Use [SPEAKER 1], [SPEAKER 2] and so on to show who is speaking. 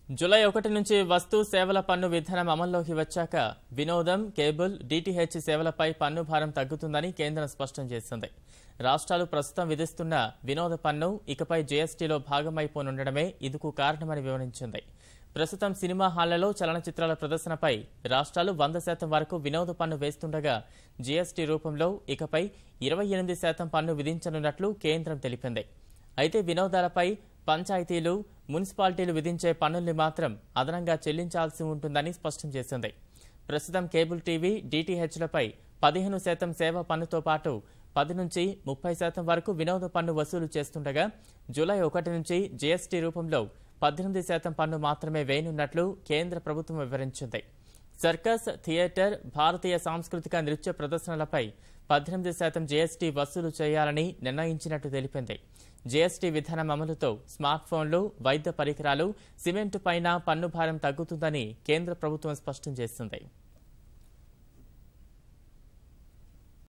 [SPEAKER 1] July 1 నుంచి వస్తు సేవల పన్ను విధానం అమల్లోకి వచ్చాక వినోదం, కేబుల్, డిటిహెచ్ సేవలపై పన్ను భారం తగ్గుతుందని కేంద్రం స్పష్టం చేసింది. రాష్ట్రాలు ప్రస్తుతం విధిస్తున్న వినోద పన్ను ఇకపై జీఎస్టీలో భాగమైపోనుండడమే ఇందుకు కారణమని వివరించింది. ప్రస్తుతం సినిమా హాళ్లలో చలనచిత్రాల ప్రదర్శనపై రాష్ట్రాలు 100% వరకు వినోద పన్ను వేస్తుండగా జీఎస్టీ రూపంలో ఇకపై 28% పన్ను విధించనున్నట్లు కేంద్రం తెలిపింది. అయితే వినోదాలపై పంచాయతీలు, మున్సిపాలిటీలు విధించే పన్నుల్ని మాత్రం అదనంగా చెల్లించాల్సి ఉంటుందని స్పష్టం చేసింది. ప్రస్తుతం కేబుల్ టీవీ, డిటిహెచ్లపై 15% సేవా పన్నుతో పాటు 10 నుంచి 30% వరకు వినోద పన్ను వసూలు చేస్తుండగా జూలై 1 నుంచి జీఎస్టీ రూపంలో 18% పన్ను మాత్రమే వేయనున్నట్లు కేంద్ర ప్రభుత్వం వివరించింది. సర్కస్, థియేటర్, భారతీయ సాంస్కృతిక నృత్య ప్రదర్శనలపై 18% జీఎస్టీ వసూలు చేయాలని నిర్ణయించినట్టు తెలిపింది. జీఎస్టీ విధానం అమలుతో స్మార్ట్ ఫోన్లు, వైద్య పరికరాలు, సిమెంట్ పైన పన్ను భారం తగ్గుతుందని కేంద్ర ప్రభుత్వం స్పష్టం చేసింది.